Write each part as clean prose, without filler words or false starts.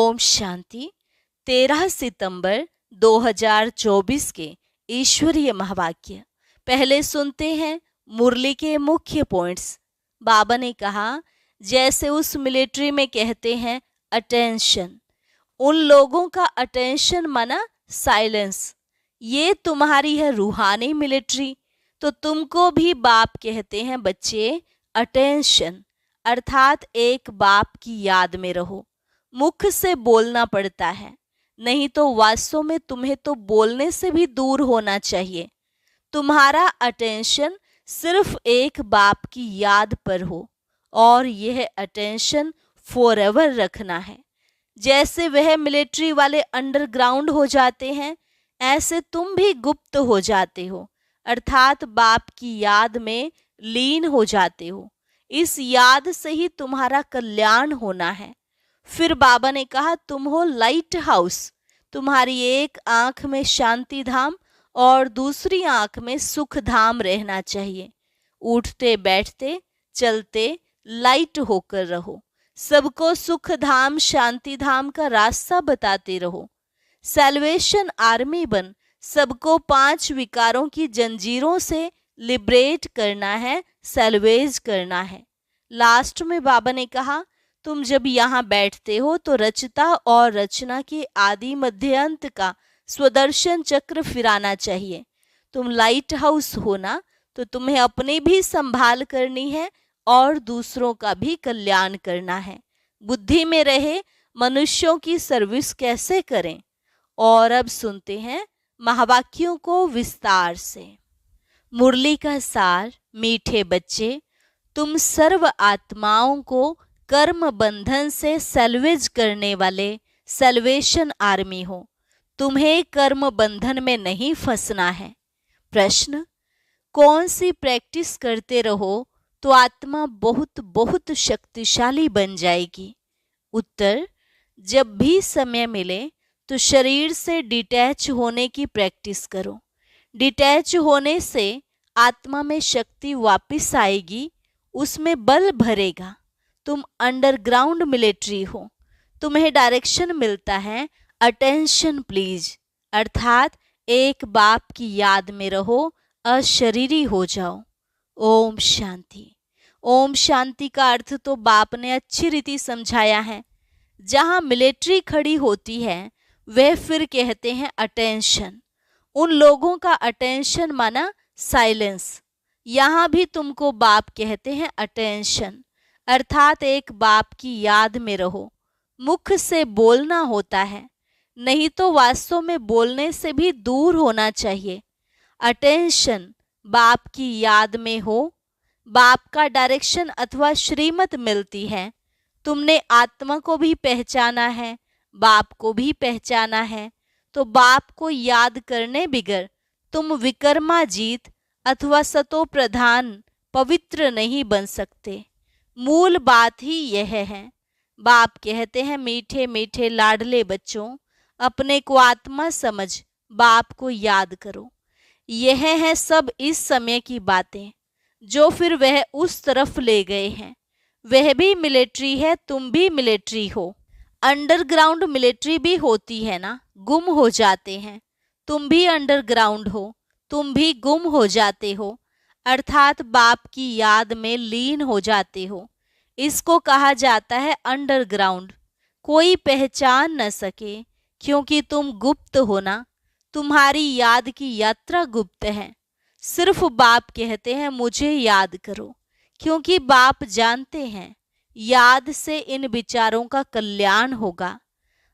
ओम शांति। 13 सितंबर 2024 के ईश्वरीय महावाक्य। पहले सुनते हैं मुरली के मुख्य पॉइंट्स। बाबा ने कहा, जैसे उस मिलिट्री में कहते हैं अटेंशन, उन लोगों का अटेंशन माना साइलेंस। ये तुम्हारी है रूहानी मिलिट्री, तो तुमको भी बाप कहते हैं बच्चे अटेंशन, अर्थात एक बाप की याद में रहो। मुख से बोलना पड़ता है, नहीं तो वास्तव में तुम्हें तो बोलने से भी दूर होना चाहिए। तुम्हारा अटेंशन सिर्फ एक बाप की याद पर हो और यह अटेंशन फॉरएवर रखना है। जैसे वह मिलिट्री वाले अंडरग्राउंड हो जाते हैं, ऐसे तुम भी गुप्त हो जाते हो, अर्थात बाप की याद में लीन हो जाते हो। इस याद से ही तुम्हारा कल्याण होना है। फिर बाबा ने कहा, तुम हो लाइट हाउस। तुम्हारी एक आंख में शांति धाम और दूसरी आंख में सुख धाम रहना चाहिए। उठते बैठते चलते लाइट होकर रहो। सबको सुख धाम शांति धाम का रास्ता बताते रहो। सैल्वेशन आर्मी बन सबको 5 विकारों की जंजीरों से लिबरेट करना है, सैल्वेज करना है। लास्ट में बाबा ने कहा, तुम जब यहाँ बैठते हो तो रचता और रचना के आदि मध्य अंत का स्वदर्शन चक्र फिराना चाहिए। तुम लाइट हाउस हो ना, तो तुम्हें अपनी भी संभाल करनी है और दूसरों का भी कल्याण करना है। बुद्धि में रहे मनुष्यों की सर्विस कैसे करें। और अब सुनते हैं महावाक्यों को विस्तार से। मुरली का सार। मीठे बच्चे, तुम सर्व आत्माओं को कर्म बंधन से सैल्वेज करने वाले सैल्वेशन आर्मी हो। तुम्हें कर्म बंधन में नहीं फंसना है। प्रश्न, कौन सी प्रैक्टिस करते रहो तो आत्मा बहुत बहुत शक्तिशाली बन जाएगी। उत्तर, जब भी समय मिले तो शरीर से डिटैच होने की प्रैक्टिस करो। डिटैच होने से आत्मा में शक्ति वापस आएगी, उसमें बल भरेगा। तुम अंडरग्राउंड मिलिट्री हो, तुम्हें डायरेक्शन मिलता है अटेंशन प्लीज, अर्थात एक बाप की याद में रहो, अशरीरी हो जाओ। ओम शांति। ओम शांति का अर्थ तो बाप ने अच्छी रीति समझाया है। जहां मिलिट्री खड़ी होती है वह फिर कहते हैं अटेंशन। उन लोगों का अटेंशन माना साइलेंस। यहाँ भी तुमको बाप कहते हैं अटेंशन, अर्थात एक बाप की याद में रहो। मुख से बोलना होता है, नहीं तो वास्तव में बोलने से भी दूर होना चाहिए। अटेंशन बाप की याद में हो, बाप का डायरेक्शन अथवा श्रीमत मिलती है। तुमने आत्मा को भी पहचाना है, बाप को भी पहचाना है, तो बाप को याद करने बिगर तुम विकर्माजीत अथवा सतो प्रधान पवित्र नहीं बन सकते। मूल बात ही यह है। बाप कहते हैं, मीठे मीठे लाडले बच्चों, अपने को आत्मा समझ बाप को याद करो। यह है सब इस समय की बातें जो फिर वह उस तरफ ले गए हैं। वह भी मिलिट्री है, तुम भी मिलिट्री हो। अंडरग्राउंड मिलिट्री भी होती है ना, गुम हो जाते हैं। तुम भी अंडरग्राउंड हो, तुम भी गुम हो जाते हो, अर्थात बाप की याद में लीन हो जाते हो। इसको कहा जाता है अंडरग्राउंड। कोई पहचान न सके क्योंकि तुम गुप्त हो ना। तुम्हारी याद की यात्रा गुप्त है। सिर्फ बाप कहते हैं मुझे याद करो, क्योंकि बाप जानते हैं याद से इन विचारों का कल्याण होगा।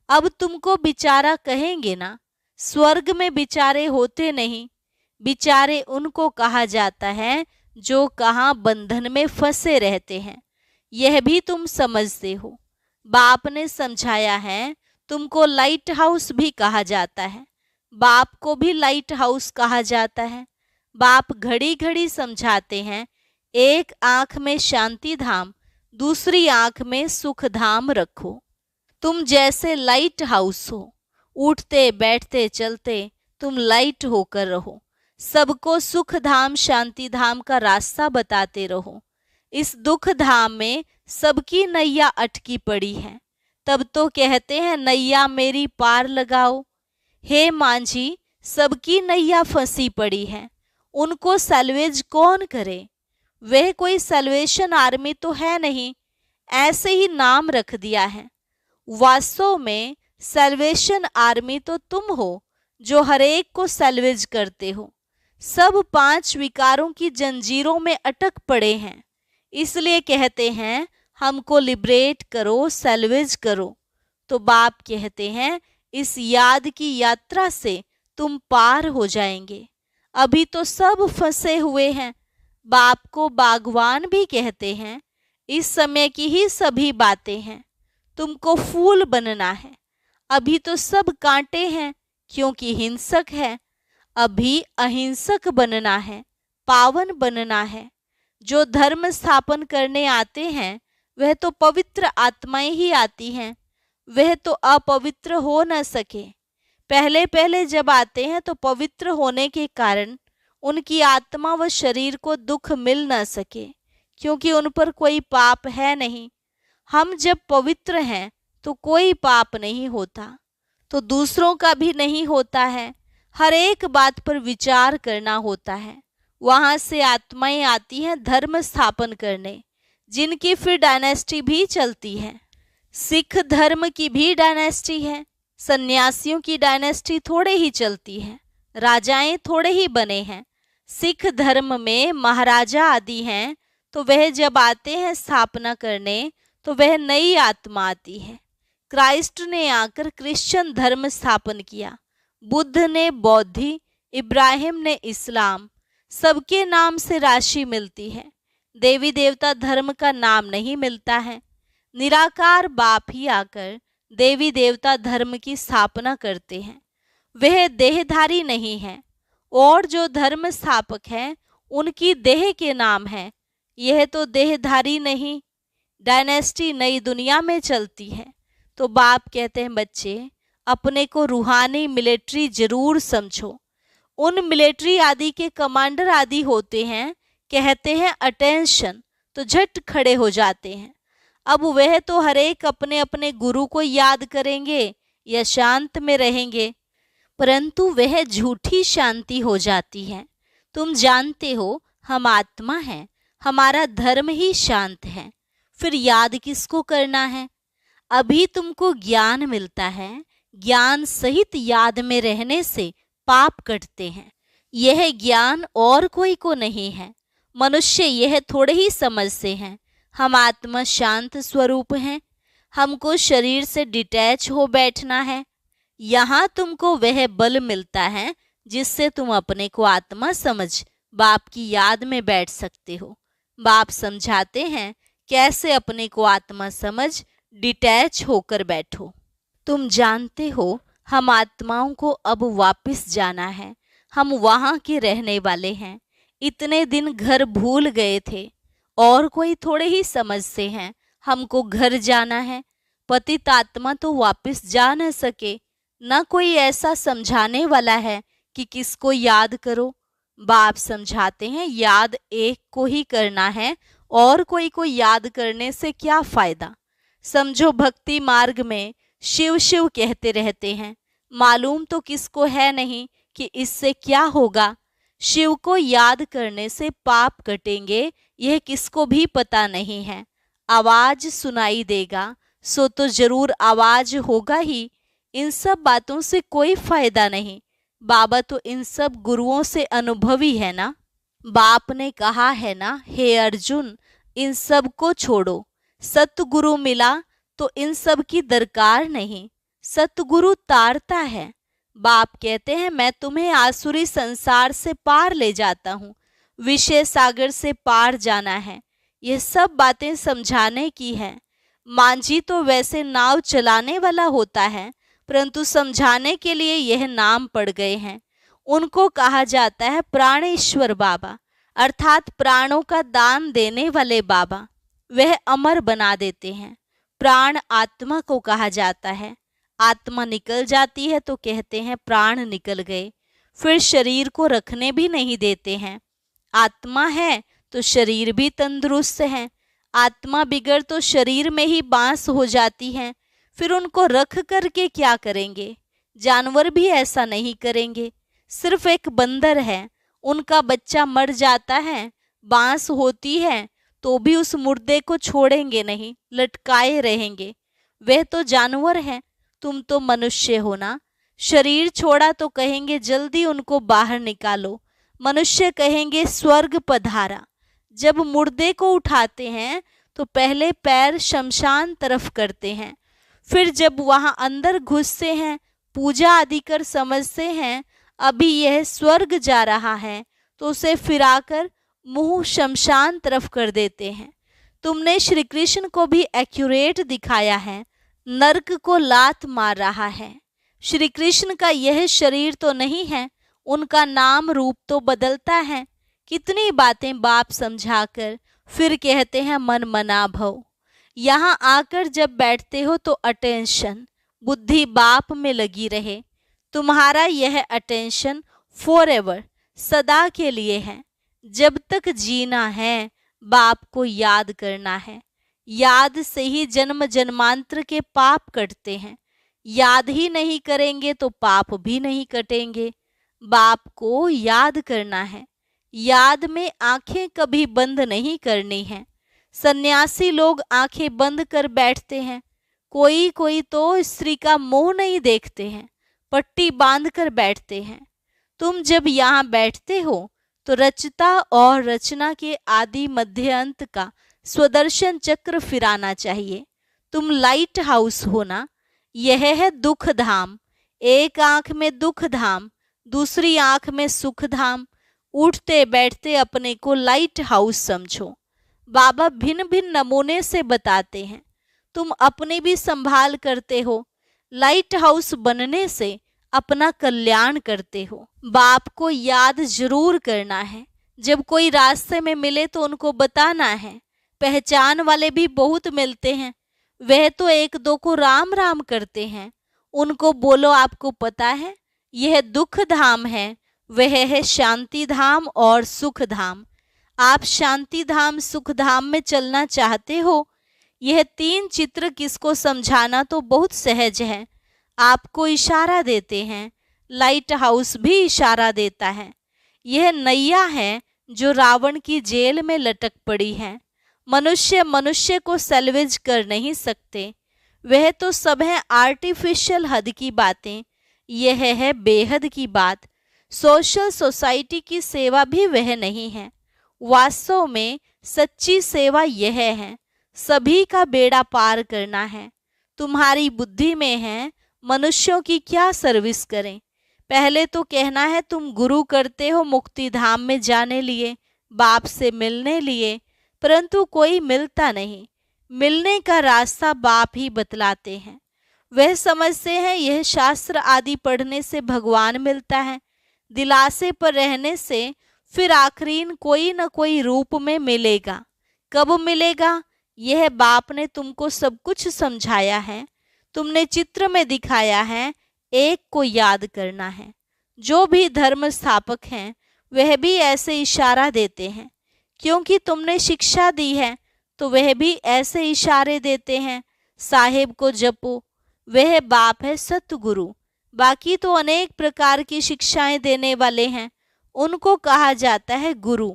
अब तुमको बिचारा कहेंगे ना, स्वर्ग में बिचारे होते नहीं। बिचारे उनको कहा जाता है जो कहाँ बंधन में फंसे रहते हैं। यह भी तुम समझते हो। बाप ने समझाया है, तुमको लाइट हाउस भी कहा जाता है, बाप को भी लाइट हाउस कहा जाता है। बाप घड़ी घड़ी समझाते हैं, एक आंख में शांति धाम, दूसरी आंख में सुख धाम रखो। तुम जैसे लाइट हाउस हो, उठते बैठते चलते तुम लाइट होकर रहो। सबको सुख धाम शांति धाम का रास्ता बताते रहो। इस दुख धाम में सबकी नैया अटकी पड़ी है। तब तो कहते हैं नैया मेरी पार लगाओ। हे मांझी, सबकी नैया फंसी पड़ी है, उनको सैल्वेज कौन करे? वह कोई सैल्वेशन आर्मी तो है नहीं, ऐसे ही नाम रख दिया है। वास्तव में सैल्वेशन आर्मी तो तुम हो, जो हरेक को सैल्वेज करते हो। सब 5 विकारों की जंजीरों में अटक पड़े हैं, इसलिए कहते हैं हमको लिबरेट करो, सैल्वेज करो। तो बाप कहते हैं इस याद की यात्रा से तुम पार हो जाएंगे। अभी तो सब फंसे हुए हैं। बाप को बागवान भी कहते हैं। इस समय की ही सभी बातें हैं। तुमको फूल बनना है। अभी तो सब कांटे हैं, क्योंकि हिंसक है। अभी अहिंसक बनना है, पावन बनना है। जो धर्म स्थापन करने आते हैं वह तो पवित्र आत्माएं ही आती हैं, वह तो अपवित्र हो न सके। पहले पहले जब आते हैं तो पवित्र होने के कारण उनकी आत्मा व शरीर को दुख मिल न सके, क्योंकि उन पर कोई पाप है नहीं। हम जब पवित्र हैं तो कोई पाप नहीं होता, तो दूसरों का भी नहीं होता है। हर एक बात पर विचार करना होता है। वहां से आत्माएं आती हैं धर्म स्थापन करने, जिनकी फिर डायनेस्टी भी चलती है। सिख धर्म की भी डायनेस्टी है। सन्यासियों की डायनेस्टी थोड़े ही चलती है, राजाएं थोड़े ही बने हैं। सिख धर्म में महाराजा आदि हैं, तो वह जब आते हैं स्थापना करने तो वह नई आत्मा आती है। क्राइस्ट ने आकर क्रिश्चियन धर्म स्थापन किया, बुद्ध ने बौद्धी, इब्राहिम ने इस्लाम। सबके नाम से राशि मिलती है, देवी देवता धर्म का नाम नहीं मिलता है। निराकार बाप ही आकर देवी देवता धर्म की स्थापना करते हैं। वह देहधारी नहीं है, और जो धर्म स्थापक हैं उनकी देह के नाम है। यह तो देहधारी नहीं। डायनेस्टी नई दुनिया में चलती है। तो बाप कहते हैं बच्चे, अपने को रूहानी मिलिट्री जरूर समझो। उन मिलिट्री आदि के कमांडर आदि होते हैं, कहते हैं अटेंशन, तो झट खड़े हो जाते हैं। अब वह तो हरेक अपने अपने गुरु को याद करेंगे या शांत में रहेंगे, परंतु वह झूठी शांति हो जाती है। तुम जानते हो हम आत्मा हैं, हमारा धर्म ही शांत है, फिर याद किसको करना है? अभी तुमको ज्ञान मिलता है, ज्ञान सहित याद में रहने से पाप कटते हैं। यह ज्ञान और कोई को नहीं है। मनुष्य यह थोड़े ही समझते हैं। हम आत्मा शांत स्वरूप हैं, हमको शरीर से डिटैच हो बैठना है। यहाँ तुमको वह बल मिलता है जिससे तुम अपने को आत्मा समझ बाप की याद में बैठ सकते हो। बाप समझाते हैं कैसे अपने को आत्मा समझ डिटैच होकर बैठो। तुम जानते हो हम आत्माओं को अब वापस जाना है। हम वहाँ के रहने वाले हैं। इतने दिन घर भूल गए थे, और कोई थोड़े ही समझते हैं हमको घर जाना है। पतित आत्मा तो वापस जा न सके, न कोई ऐसा समझाने वाला है कि किसको याद करो। बाप समझाते हैं याद एक को ही करना है, और कोई को याद करने से क्या फायदा। समझो भक्ति मार्ग में शिव शिव कहते रहते हैं, मालूम तो किसको है नहीं कि इससे क्या होगा। शिव को याद करने से पाप कटेंगे, यह किसको भी पता नहीं है। आवाज सुनाई देगा सो तो जरूर आवाज होगा ही। इन सब बातों से कोई फायदा नहीं। बाबा तो इन सब गुरुओं से अनुभवी है ना। बाप ने कहा है ना, हे अर्जुन इन सब को छोड़ो। सतगुरु मिला तो इन सब की दरकार नहीं। सतगुरु तारता है। बाप कहते हैं मैं तुम्हें आसुरी संसार से पार ले जाता हूँ, विषय सागर से पार जाना है। यह सब बातें समझाने की है। मांझी तो वैसे नाव चलाने वाला होता है, परंतु समझाने के लिए यह नाम पड़ गए हैं। उनको कहा जाता है प्राणेश्वर बाबा, अर्थात प्राणों का दान देने वाले बाबा। वह अमर बना देते हैं। प्राण आत्मा को कहा जाता है। आत्मा निकल जाती है तो कहते हैं प्राण निकल गए। फिर शरीर को रखने भी नहीं देते हैं। आत्मा है तो शरीर भी तंदुरुस्त है। आत्मा बिगड़ तो शरीर में ही बांस हो जाती है। फिर उनको रख करके क्या करेंगे? जानवर भी ऐसा नहीं करेंगे। सिर्फ एक बंदर है, उनका बच्चा मर जाता है, बांस होती है, तो भी उस मुर्दे को छोड़ेंगे नहीं, लटकाए रहेंगे। वह तो जानवर है, तुम तो मनुष्य हो ना। शरीर छोड़ा तो कहेंगे जल्दी उनको बाहर निकालो। मनुष्य कहेंगे स्वर्ग पधारा। जब मुर्दे को उठाते हैं तो पहले पैर शमशान तरफ करते हैं, फिर जब वहां अंदर घुसते हैं, पूजा आदि कर समझते हैं अभी यह स्वर्ग जा रहा है, तो उसे फिराकर मुंह शमशान तरफ कर देते हैं। तुमने श्री कृष्ण को भी एक्यूरेट दिखाया है, नर्क को लात मार रहा है। श्री कृष्ण का यह शरीर तो नहीं है, उनका नाम रूप तो बदलता है। कितनी बातें बाप समझाकर फिर कहते हैं मन मना भव। यहाँ आकर जब बैठते हो तो अटेंशन, बुद्धि बाप में लगी रहे। तुम्हारा यह अटेंशन फॉरएवर, सदा के लिए है। जब तक जीना है बाप को याद करना है। याद से ही जन्म जन्मांतर के पाप कटते हैं। याद ही नहीं करेंगे तो पाप भी नहीं कटेंगे। बाप को याद करना है। याद में आंखें कभी बंद नहीं करनी है। सन्यासी लोग आंखें बंद कर बैठते हैं, कोई कोई तो स्त्री का मुंह नहीं देखते हैं, पट्टी बांध कर बैठते हैं। तुम जब यहाँ बैठते हो तो रचता और रचना के आदि मध्य अंत का स्वदर्शन चक्र फिराना चाहिए। तुम लाइट हाउस हो ना। यह है दुख धाम। एक आंख में दुख धाम, दूसरी आंख में सुख धाम। उठते बैठते अपने को लाइट हाउस समझो। बाबा भिन्न भिन्न नमूने से बताते हैं, तुम अपने भी संभाल करते हो। लाइट हाउस बनने से अपना कल्याण करते हो। बाप को याद जरूर करना है। जब कोई रास्ते में मिले तो उनको बताना है। पहचान वाले भी बहुत मिलते हैं, वह तो एक दो को राम राम करते हैं। उनको बोलो आपको पता है यह दुख धाम है, वह है शांति धाम और सुख धाम। आप शांति धाम सुख धाम में चलना चाहते हो। यह तीन चित्र किसको समझाना तो बहुत सहज है। आपको इशारा देते हैं, लाइट हाउस भी इशारा देता है। यह नैया है जो रावण की जेल में लटक पड़ी है। मनुष्य मनुष्य को सैल्वेज कर नहीं सकते। वह तो सब है आर्टिफिशियल हद की बातें, यह है बेहद की बात। सोशल सोसाइटी की सेवा भी वह नहीं है। वास्तव में सच्ची सेवा यह है, सभी का बेड़ा पार करना है। तुम्हारी बुद्धि में है मनुष्यों की क्या सर्विस करें। पहले तो कहना है तुम गुरु करते हो मुक्ति धाम में जाने लिए, बाप से मिलने लिए, परंतु कोई मिलता नहीं। मिलने का रास्ता बाप ही बतलाते हैं। वह समझते हैं यह शास्त्र आदि पढ़ने से भगवान मिलता है, दिलासे पर रहने से फिर आखिरीन कोई न कोई रूप में मिलेगा। कब मिलेगा? यह बाप ने तुमको सब कुछ समझाया है, तुमने चित्र में दिखाया है। एक को याद करना है। जो भी धर्म स्थापक हैं वह भी ऐसे इशारा देते हैं, क्योंकि तुमने शिक्षा दी है तो वह भी ऐसे इशारे देते हैं। साहेब को जपो, वह बाप है सतगुरु। बाकी तो अनेक प्रकार की शिक्षाएं देने वाले हैं, उनको कहा जाता है गुरु।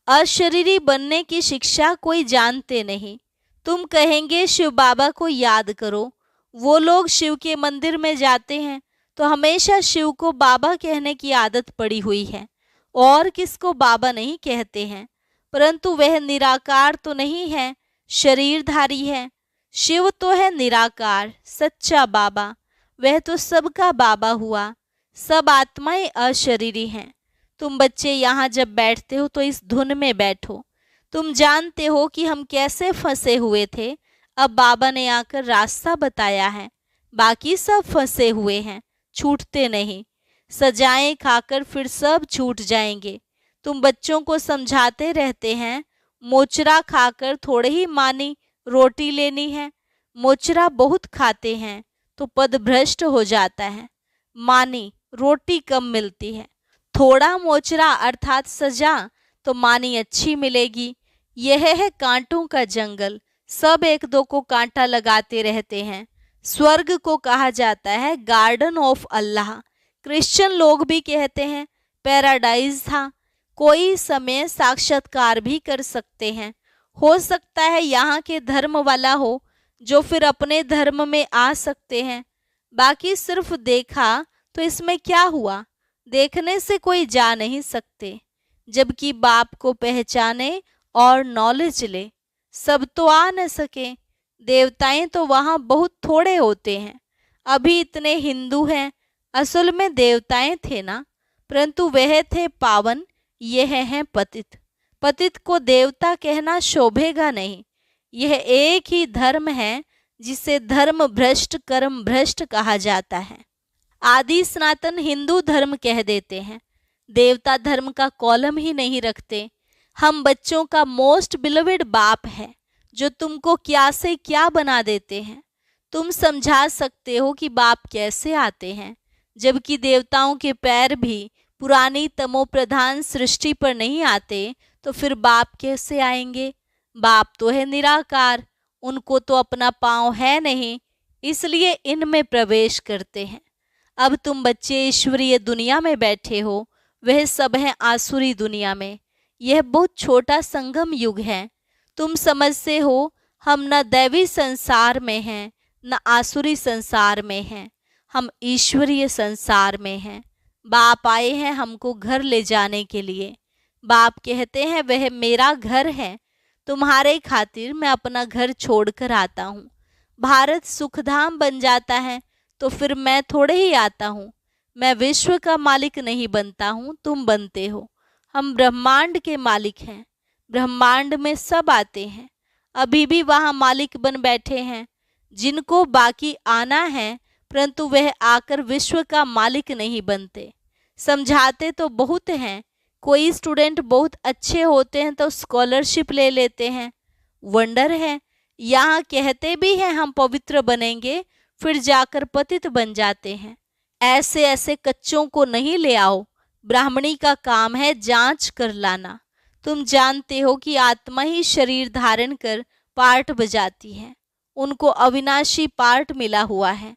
अशरीरी बनने की शिक्षा कोई जानते नहीं। तुम कहेंगे शिव बाबा को याद करो। वो लोग शिव के मंदिर में जाते हैं तो हमेशा शिव को बाबा कहने की आदत पड़ी हुई है, और किसको बाबा नहीं कहते हैं। परंतु वह निराकार तो नहीं है, शरीरधारी है। शिव तो है निराकार, सच्चा बाबा। वह तो सबका बाबा हुआ। सब आत्माएं अशरीरी हैं। तुम बच्चे यहाँ जब बैठते हो तो इस धुन में बैठो। तुम जानते हो कि हम कैसे फंसे हुए थे, अब बाबा ने आकर रास्ता बताया है। बाकी सब फंसे हुए हैं, छूटते नहीं। सजाएं खाकर फिर सब छूट जाएंगे। तुम बच्चों को समझाते रहते हैं, मोचरा खाकर थोड़े ही मानी रोटी लेनी है। मोचरा बहुत खाते हैं तो पद भ्रष्ट हो जाता है। मानी रोटी कम मिलती है। थोड़ा मोचरा अर्थात सजा तो मानी अच्छी मिलेगी। यह है कांटों का जंगल। सब एक दो को कांटा लगाते रहते हैं। स्वर्ग को कहा जाता है गार्डन ऑफ अल्लाह। क्रिश्चियन लोग भी कहते हैं पैराडाइज था। कोई समय साक्षात्कार भी कर सकते हैं। हो सकता है यहाँ के धर्म वाला हो जो फिर अपने धर्म में आ सकते हैं। बाकी सिर्फ देखा तो इसमें क्या हुआ, देखने से कोई जा नहीं सकते। जबकि बाप को पहचाने और नॉलेज ले, सब तो आ न सके। देवताएं तो वहाँ बहुत थोड़े होते हैं। अभी इतने हिंदू हैं, असल में देवताएं थे ना, परंतु वह थे पावन, यह हैं पतित। पतित को देवता कहना शोभेगा नहीं। यह एक ही धर्म है जिसे धर्म भ्रष्ट कर्म भ्रष्ट कहा जाता है। आदि सनातन हिंदू धर्म कह देते हैं, देवता धर्म का कॉलम ही नहीं रखते। हम बच्चों का मोस्ट बिलोवेड बाप है जो तुमको क्या से क्या बना देते हैं। तुम समझा सकते हो कि बाप कैसे आते हैं, जबकि देवताओं के पैर भी पुरानी तमो प्रधान सृष्टि पर नहीं आते, तो फिर बाप कैसे आएंगे। बाप तो है निराकार, उनको तो अपना पांव है नहीं, इसलिए इनमें प्रवेश करते हैं। अब तुम बच्चे ईश्वरीय दुनिया में बैठे हो, वह सब है आसुरी दुनिया में। यह बहुत छोटा संगम युग है। तुम समझते हो हम न दैवी संसार में हैं न आसुरी संसार में हैं, हम ईश्वरीय संसार में हैं। बाप आए हैं हमको घर ले जाने के लिए। बाप कहते हैं वह मेरा घर है, तुम्हारे खातिर मैं अपना घर छोड़कर आता हूँ। भारत सुखधाम बन जाता है तो फिर मैं थोड़े ही आता हूँ। मैं विश्व का मालिक नहीं बनता हूँ, तुम बनते हो। हम ब्रह्मांड के मालिक हैं, ब्रह्मांड में सब आते हैं। अभी भी वहाँ मालिक बन बैठे हैं जिनको बाकी आना है, परंतु वह आकर विश्व का मालिक नहीं बनते। समझाते तो बहुत हैं, कोई स्टूडेंट बहुत अच्छे होते हैं तो स्कॉलरशिप ले लेते हैं। वंडर है, यहाँ कहते भी हैं हम पवित्र बनेंगे, फिर जाकर पतित बन जाते हैं। ऐसे ऐसे कच्चों को नहीं ले आओ, ब्राह्मणी का काम है जांच कर लाना। तुम जानते हो कि आत्मा ही शरीर धारण कर पार्ट बजाती है, उनको अविनाशी पार्ट मिला हुआ है।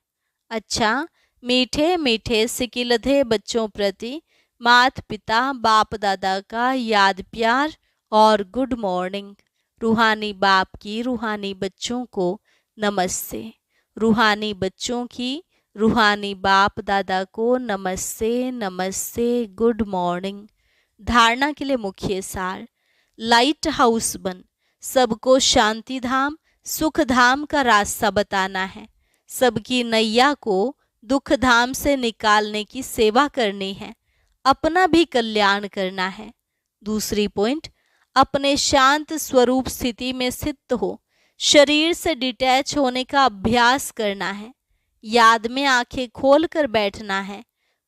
अच्छा, मीठे मीठे सिकिलधे बच्चों प्रति माता पिता बाप दादा का याद प्यार और गुड मॉर्निंग। रूहानी बाप की रूहानी बच्चों को नमस्ते। रूहानी बच्चों की रूहानी बाप दादा को नमस्ते नमस्ते, गुड मॉर्निंग। धारणा के लिए मुख्य सार, लाइट हाउस बन सबको शांति धाम सुख धाम का रास्ता बताना है। सबकी नैया को दुख धाम से निकालने की सेवा करनी है, अपना भी कल्याण करना है। दूसरी पॉइंट, अपने शांत स्वरूप स्थिति में स्थित हो शरीर से डिटैच होने का अभ्यास करना है। याद में आंखें खोलकर बैठना है।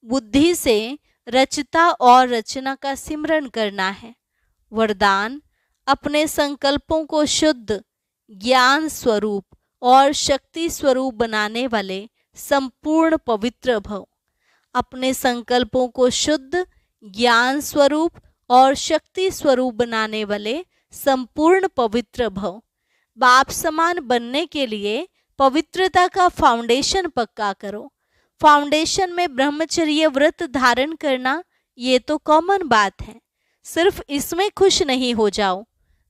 बुद्धि से रचता और रचना का सिमरन करना है। वरदान, अपने संकल्पों को शुद्ध ज्ञान स्वरूप और शक्ति स्वरूप बनाने वाले संपूर्ण पवित्र भव। अपने संकल्पों को शुद्ध ज्ञान स्वरूप और शक्ति स्वरूप बनाने वाले संपूर्ण पवित्र भव। बाप समान बनने के लिए पवित्रता का फाउंडेशन पक्का करो। फाउंडेशन में ब्रह्मचर्य व्रत धारण करना ये तो कॉमन बात है, सिर्फ इसमें खुश नहीं हो जाओ।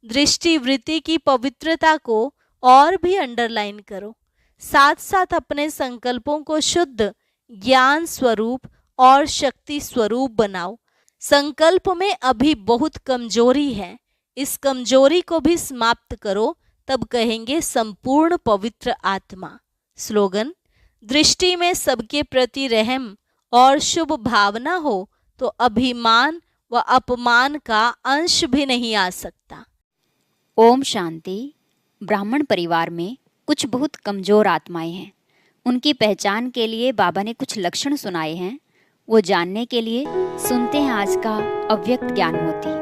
दृष्टि वृत्ति की पवित्रता को और भी अंडरलाइन करो। साथ साथ अपने संकल्पों को शुद्ध ज्ञान स्वरूप और शक्ति स्वरूप बनाओ। संकल्प में अभी बहुत कमजोरी है, इस कमजोरी को भी समाप्त करो, तब कहेंगे संपूर्ण पवित्र आत्मा। स्लोगन, दृष्टि में सबके प्रति रहम और शुभ भावना हो तो अभिमान व अपमान का अंश भी नहीं आ सकता। ओम शांति। ब्राह्मण परिवार में कुछ बहुत कमज़ोर आत्माएं हैं। उनकी पहचान के लिए बाबा ने कुछ लक्षण सुनाए हैं। वो जानने के लिए सुनते हैं आज का अव्यक्त ज्ञान मोती।